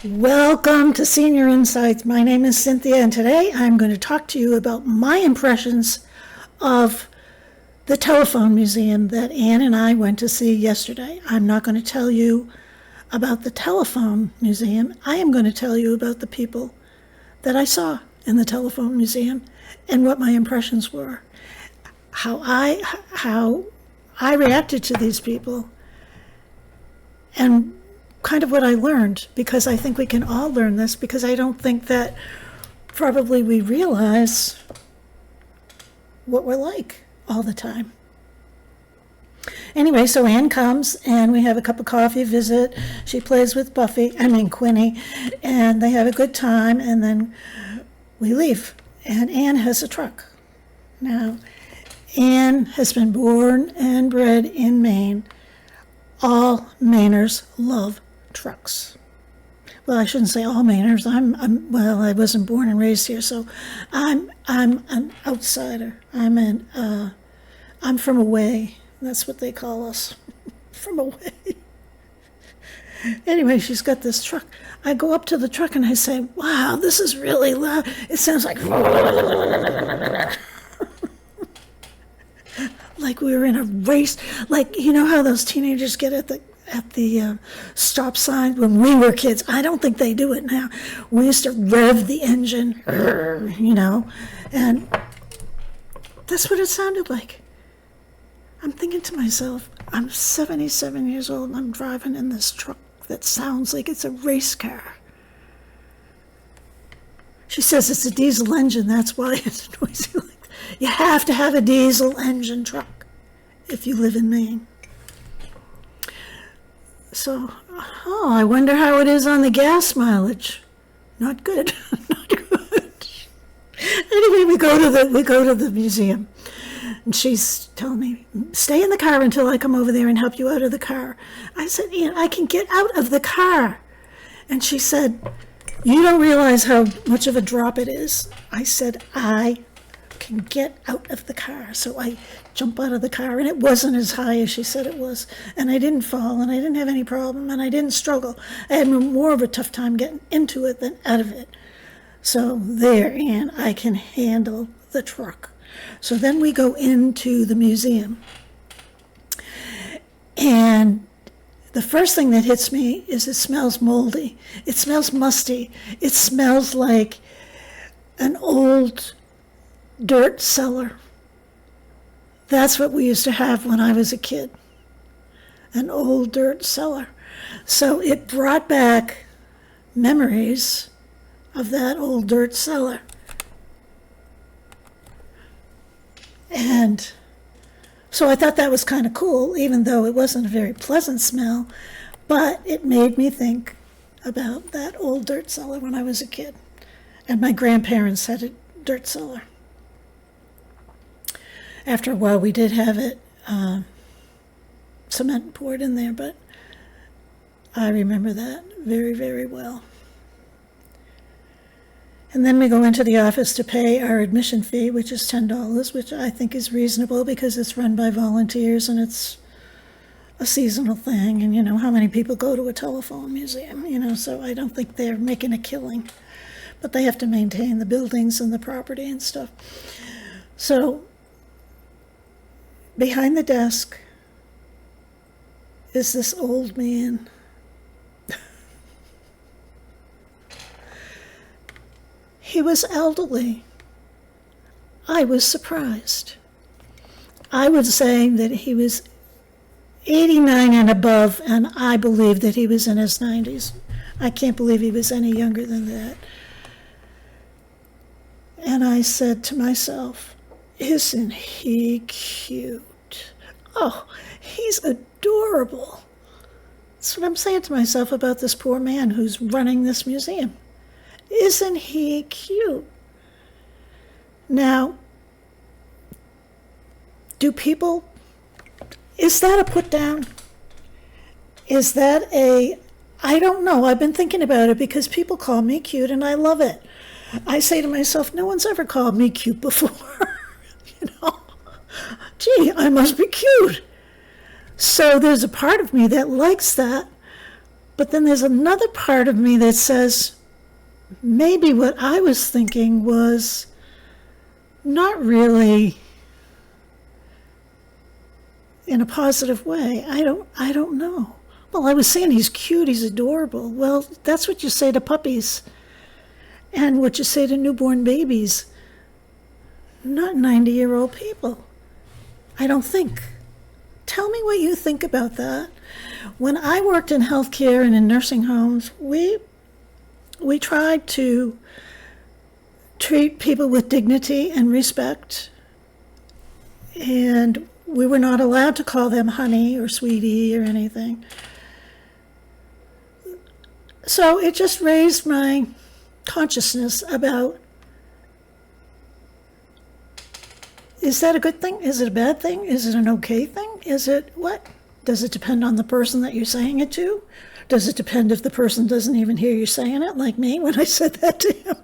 Welcome to Senior Insights. My name is Cynthia, and today I'm going to talk to you about my impressions of the Telephone Museum that Ann and I went to see yesterday. I'm not going to tell you about the Telephone Museum. I am going to tell you about the people that I saw in the Telephone Museum and what my impressions were, how I reacted to these people, and kind of what I learned, because I think we can all learn this, because I don't think that probably we realize what we're like all the time. Anyway, so Ann comes and we have a cup of coffee visit. She plays with Quinny, and they have a good time, and then we leave. And Ann has a truck. Now, Ann has been born and bred in Maine. All Mainers love trucks. Well, I shouldn't say all Mainers. I wasn't born and raised here, so I'm an outsider. I'm from away. That's what they call us, from away. Anyway, she's got this truck. I go up to the truck and I say, "Wow, this is really loud. It sounds like like we were in a race. Like, you know how those teenagers get at the stop sign when we were kids? I don't think they do it now. We used to rev the engine, and that's what it sounded like. I'm thinking to myself, I'm 77 years old and I'm driving in this truck that sounds like it's a race car. She says it's a diesel engine, that's why it's noisy like that. You have to have a diesel engine truck if you live in Maine. So, I wonder how it is on the gas mileage. Not good. Not good. Anyway, we go to the museum, and she's telling me, "Stay in the car until I come over there and help you out of the car." I said, "Ian, I can get out of the car." And she said, "You don't realize how much of a drop it is." I said, "I can get out of the car." So I jump out of the car, and it wasn't as high as she said it was, and I didn't fall, and I didn't have any problem, and I didn't struggle. I had more of a tough time getting into it than out of it. So there, Ann, I can handle the truck. So then we go into the museum, and the first thing that hits me is it smells moldy. It smells musty. It smells like an old dirt cellar. That's what we used to have when I was a kid, an old dirt cellar. So it brought back memories of that old dirt cellar. And so I thought that was kind of cool, even though it wasn't a very pleasant smell, but it made me think about that old dirt cellar when I was a kid. And my grandparents had a dirt cellar. After a while, we did have it cement poured in there, but I remember that very, very well. And then we go into the office to pay our admission fee, which is $10, which I think is reasonable because it's run by volunteers and it's a seasonal thing. And you know how many people go to a telephone museum, so I don't think they're making a killing. But they have to maintain the buildings and the property and stuff. So behind the desk is this old man. He was elderly. I was surprised. I would say that he was 89 and above, and I believe that he was in his 90s. I can't believe he was any younger than that. And I said to myself, "Isn't he cute? Oh, he's adorable." That's what I'm saying to myself about this poor man who's running this museum. Isn't he cute? Now, is that a put down? Is that I don't know. I've been thinking about it because people call me cute and I love it. I say to myself, no one's ever called me cute before. Gee, I must be cute. So there's a part of me that likes that, But then there's another part of me that says, maybe what I was thinking was not really in a positive way. I don't know. Well, I was saying he's cute, he's adorable. Well, that's what you say to puppies and what you say to newborn babies, not 90-year-old people. I don't think. Tell me what you think about that. When I worked in healthcare and in nursing homes, we tried to treat people with dignity and respect, and we were not allowed to call them honey or sweetie or anything. So it just raised my consciousness about, is that a good thing? Is it a bad thing? Is it an okay thing? Is it what? Does it depend on the person that you're saying it to? Does it depend if the person doesn't even hear you saying it, like me when I said that to him?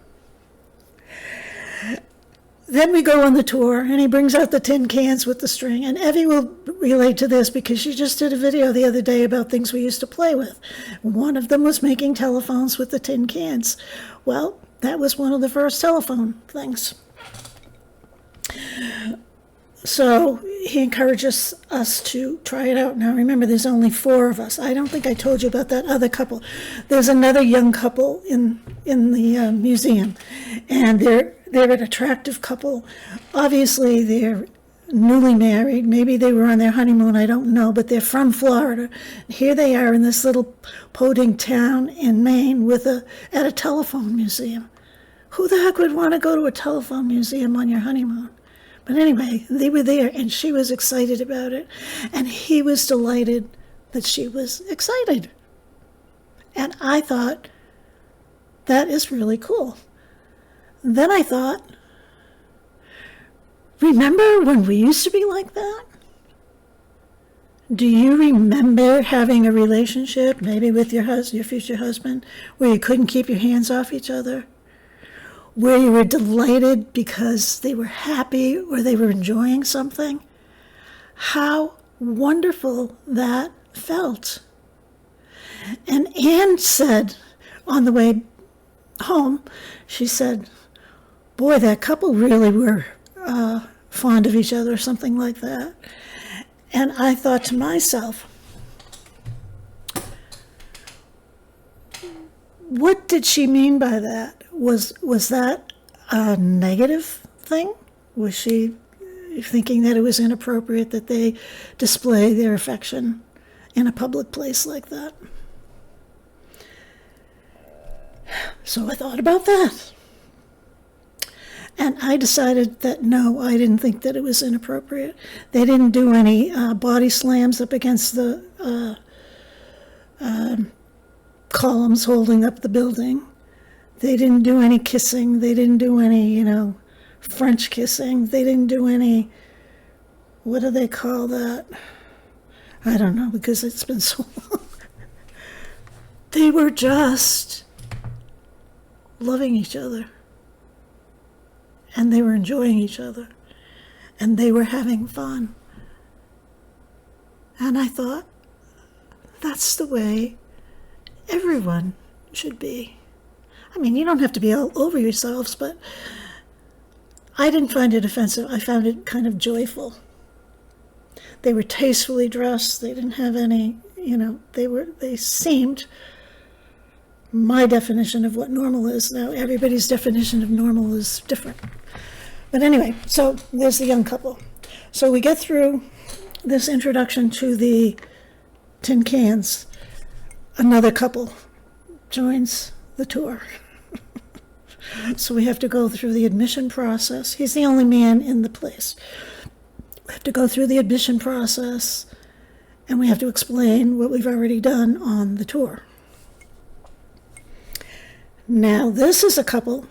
Then we go on the tour, and he brings out the tin cans with the string. And Evie will relate to this because she just did a video the other day about things we used to play with. One of them was making telephones with the tin cans. Well, that was one of the first telephone things. So he encourages us to try it out. Now, remember, there's only 4 of us. I don't think I told you about that other couple. There's another young couple in the museum, and they're an attractive couple. Obviously, they're newly married. Maybe they were on their honeymoon, I don't know, but they're from Florida. Here they are in this little podunk town in Maine at a telephone museum. Who the heck would want to go to a telephone museum on your honeymoon? But anyway, they were there, and she was excited about it, and he was delighted that she was excited. And I thought, that is really cool. Then I thought, remember when we used to be like that? Do you remember having a relationship, maybe with your future husband, where you couldn't keep your hands off each other? Where you were delighted because they were happy or they were enjoying something? How wonderful that felt. And Anne said on the way home, she said, boy, that couple really were fond of each other, or something like that. And I thought to myself, what did she mean by that? Was that a negative thing? Was she thinking that it was inappropriate that they display their affection in a public place like that? So I thought about that. And I decided that no, I didn't think that it was inappropriate. They didn't do any body slams up against the columns holding up the building. They didn't do any kissing. They didn't do any, French kissing. They didn't do any, what do they call that? I don't know, because it's been so long. They were just loving each other. And they were enjoying each other. And they were having fun. And I thought, that's the way everyone should be. I mean, you don't have to be all over yourselves, but I didn't find it offensive. I found it kind of joyful. They were tastefully dressed. They didn't have any, they seemed my definition of what normal is. Now, everybody's definition of normal is different. But anyway, so there's the young couple. So we get through this introduction to the tin cans. Another couple joins the tour. So we have to go through the admission process. He's the only man in the place. We have to go through the admission process, and we have to explain what we've already done on the tour. Now, this is a couple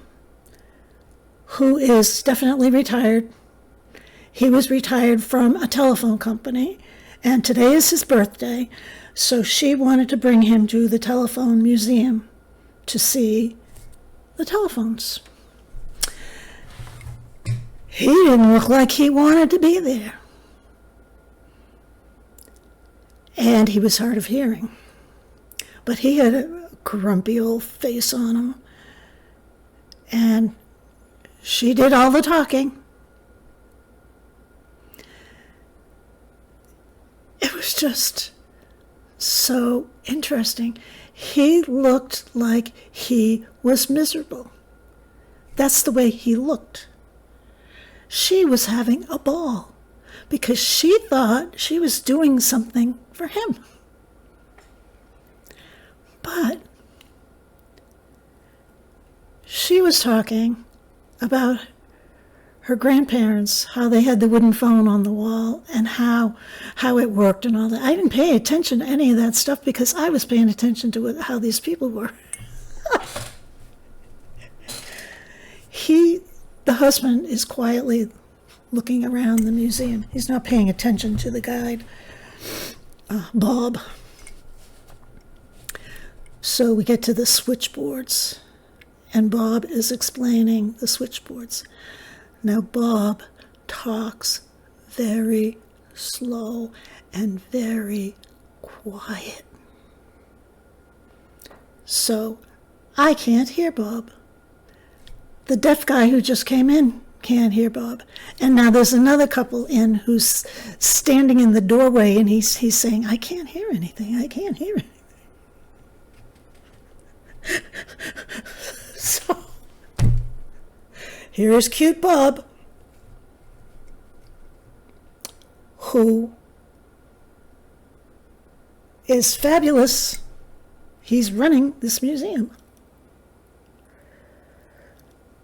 who is definitely retired. He was retired from a telephone company, and today is his birthday, so she wanted to bring him to the telephone museum to see the telephones. He didn't look like he wanted to be there. And he was hard of hearing. but he had a grumpy old face on him. And she did all the talking. It was just so interesting. He looked like he was miserable. That's the way he looked. She was having a ball because she thought she was doing something for him. But she was talking about her grandparents, how they had the wooden phone on the wall and how it worked and all that. I didn't pay attention to any of that stuff because I was paying attention to how these people were. The husband is quietly looking around the museum. He's not paying attention to the guide, Bob. So we get to the switchboards, and Bob is explaining the switchboards. Now, Bob talks very slow and very quiet. So I can't hear Bob. The deaf guy who just came in can't hear Bob. And now there's another couple in who's standing in the doorway, and he's saying, I can't hear anything. I can't hear anything. So here is cute Bob, who is fabulous. He's running this museum.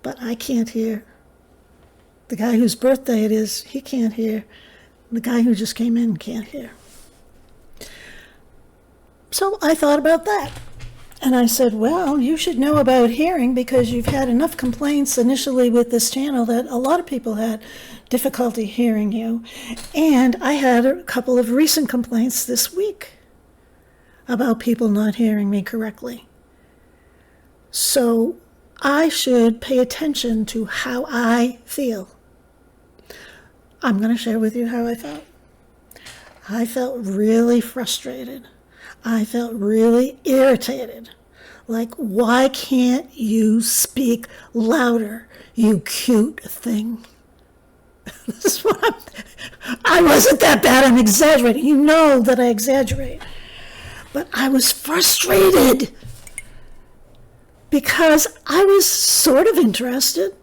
But I can't hear. The guy whose birthday it is, he can't hear. The guy who just came in can't hear. So I thought about that. And I said, well, you should know about hearing because you've had enough complaints initially with this channel that a lot of people had difficulty hearing you. And I had a couple of recent complaints this week about people not hearing me correctly. So I should pay attention to how I feel. I'm going to share with you how I felt. I felt really frustrated. I felt really irritated. Like, why can't you speak louder, you cute thing? This is what I wasn't that bad. I'm exaggerating. You know that I exaggerate. But I was frustrated because I was sort of interested.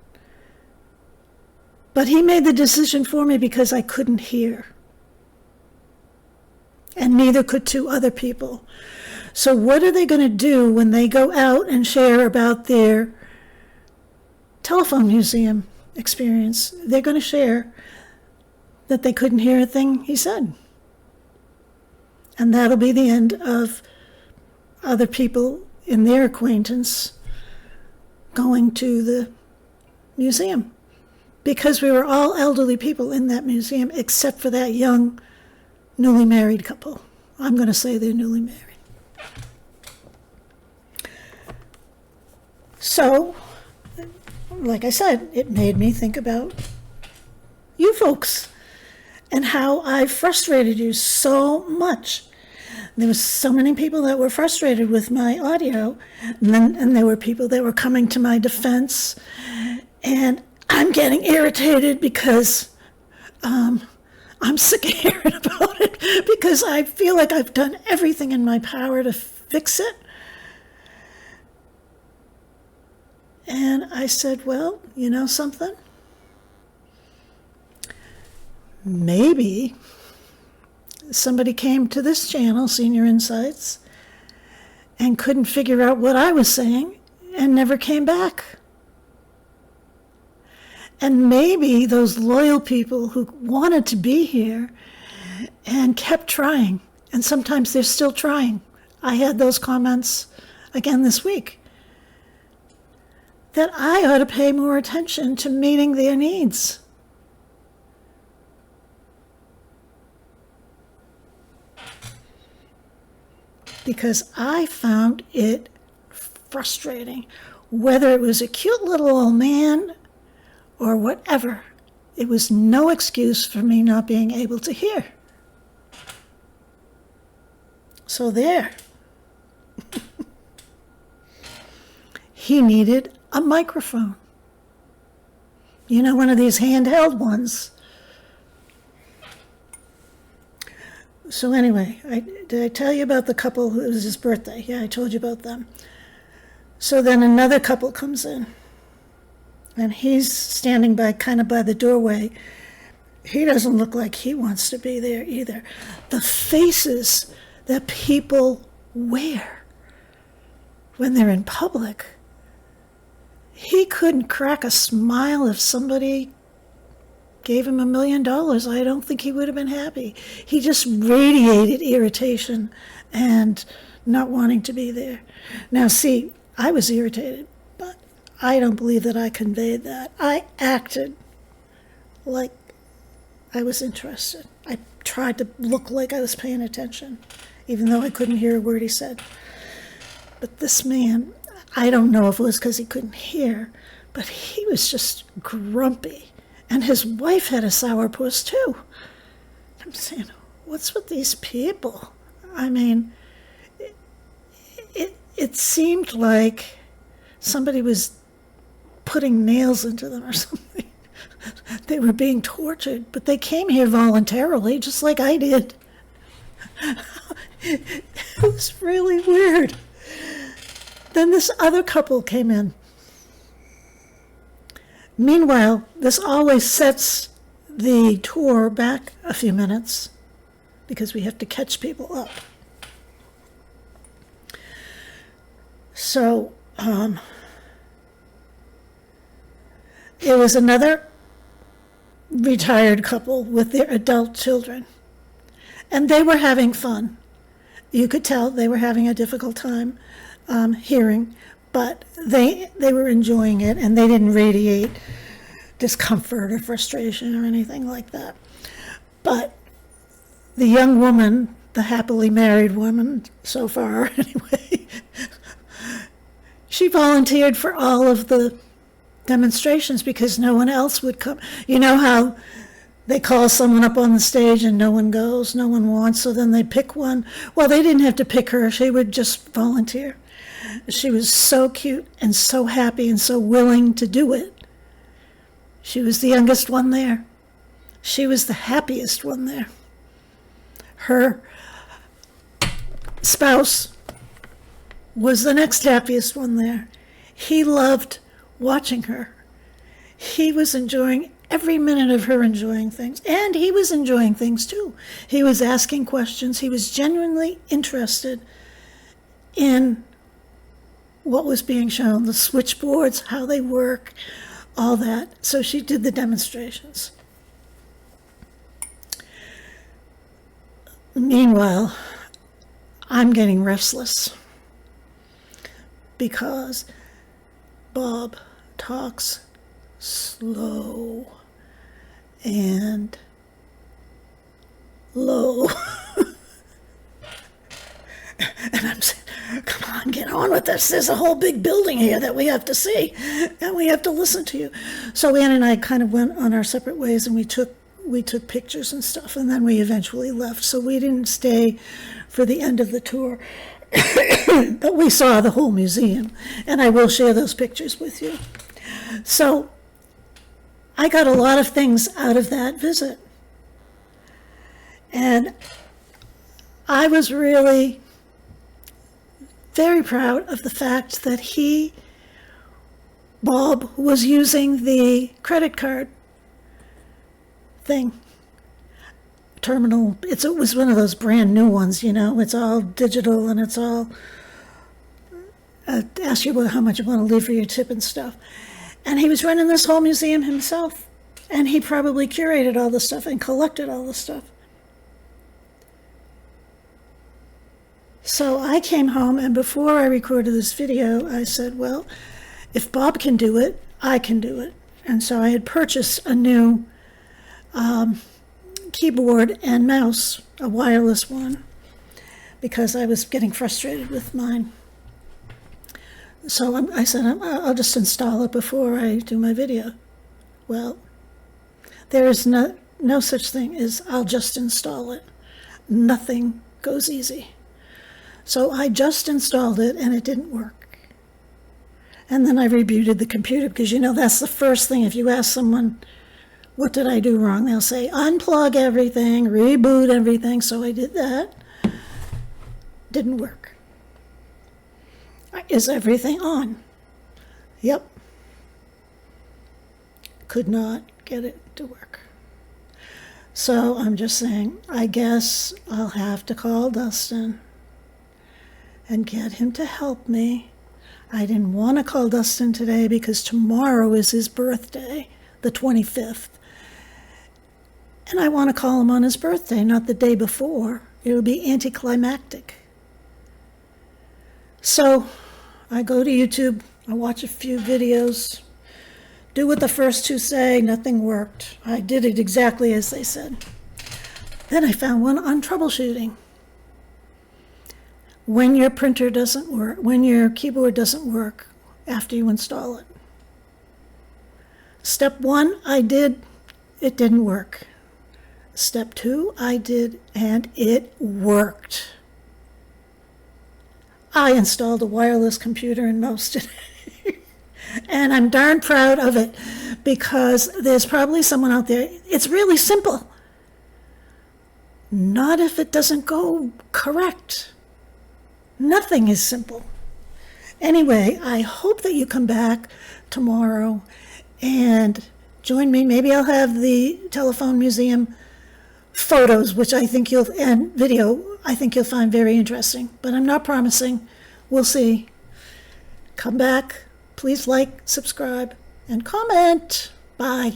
But he made the decision for me because I couldn't hear. And neither could two other people. So what are they going to do when they go out and share about their telephone museum experience? They're going to share that they couldn't hear a thing he said. And that'll be the end of other people in their acquaintance going to the museum. Because we were all elderly people in that museum except for that young newly married couple. I'm going to say they're newly married. So, like I said, it made me think about you folks and how I frustrated you so much. There were so many people that were frustrated with my audio, and there were people that were coming to my defense, and I'm getting irritated because I'm sick of hearing about it because I feel like I've done everything in my power to fix it. And I said, well, you know something? Maybe somebody came to this channel, Senior Insights, and couldn't figure out what I was saying and never came back. And maybe those loyal people who wanted to be here and kept trying, and sometimes they're still trying. I had those comments again this week, that I ought to pay more attention to meeting their needs. Because I found it frustrating, whether it was a cute little old man or whatever. It was no excuse for me not being able to hear. So there. he needed a microphone. You know, one of these handheld ones. So anyway, did I tell you about the couple who it was his birthday? Yeah, I told you about them. So then another couple comes in, and he's standing kind of by the doorway. He doesn't look like he wants to be there either. The faces that people wear when they're in public, he couldn't crack a smile if somebody gave him $1 million. I don't think he would have been happy. He just radiated irritation and not wanting to be there. Now, see, I was irritated, but I don't believe that I conveyed that. I acted like I was interested. I tried to look like I was paying attention, even though I couldn't hear a word he said. But this man, I don't know if it was because he couldn't hear, but he was just grumpy. And his wife had a sourpuss too. I'm saying, what's with these people? I mean, it seemed like somebody was putting nails into them or something. They were being tortured, but they came here voluntarily, just like I did. It was really weird. Then this other couple came in. Meanwhile, this always sets the tour back a few minutes because we have to catch people up. So, it was another retired couple with their adult children, and they were having fun. You could tell they were having a difficult time hearing, but they were enjoying it, and they didn't radiate discomfort or frustration or anything like that. But the young woman, the happily married woman so far anyway, she volunteered for all of the demonstrations because no one else would come. You know how they call someone up on the stage and no one goes, no one wants, so then they pick one? Well, they didn't have to pick her. She would just volunteer. She was so cute and so happy and so willing to do it. She was the youngest one there. She was the happiest one there. Her spouse was the next happiest one there. He loved watching her. He was enjoying every minute of her enjoying things, and he was enjoying things too. He was asking questions. He was genuinely interested in what was being shown, the switchboards, how they work, all that. So she did the demonstrations. Meanwhile, I'm getting restless because Bob talks slow and low. And I'm saying, come on, get on with this. There's a whole big building here that we have to see, and we have to listen to you. So Ann and I kind of went on our separate ways, and we took pictures and stuff, and then we eventually left. So we didn't stay for the end of the tour, but we saw the whole museum, and I will share those pictures with you. So I got a lot of things out of that visit, and I was really very proud of the fact that Bob, was using the credit card thing, terminal. It was one of those brand new ones, you know. It's all digital, and it's all ask you how much you want to leave for your tip and stuff. And he was running this whole museum himself, and he probably curated all the stuff and collected all the stuff. So I came home, and before I recorded this video, I said, well, if Bob can do it, I can do it. And so I had purchased a new keyboard and mouse, a wireless one, because I was getting frustrated with mine. So I said, I'll just install it before I do my video. Well, there is no such thing as I'll just install it. Nothing goes easy. So I just installed it, and it didn't work. And then I rebooted the computer because, that's the first thing. If you ask someone, what did I do wrong? They'll say, unplug everything, reboot everything. So I did that. Didn't work. Is everything on? Yep. Could not get it to work. So I'm just saying, I guess I'll have to call Dustin and get him to help me. I didn't want to call Dustin today because tomorrow is his birthday, the 25th. And I want to call him on his birthday, not the day before. It would be anticlimactic. So I go to YouTube, I watch a few videos, do what the first two say, nothing worked. I did it exactly as they said. Then I found one on troubleshooting. When your printer doesn't work, when your keyboard doesn't work after you install it. Step 1, I did, it didn't work. Step 2, I did, and it worked. I installed a wireless computer in most of it. And I'm darn proud of it because there's probably someone out there, it's really simple. Not if it doesn't go correct. Nothing is simple. Anyway, I hope that you come back tomorrow and join me. Maybe I'll have the telephone museum photos, which I think and video, I think you'll find very interesting. But I'm not promising. We'll see. Come back. Please like, subscribe, and comment. Bye.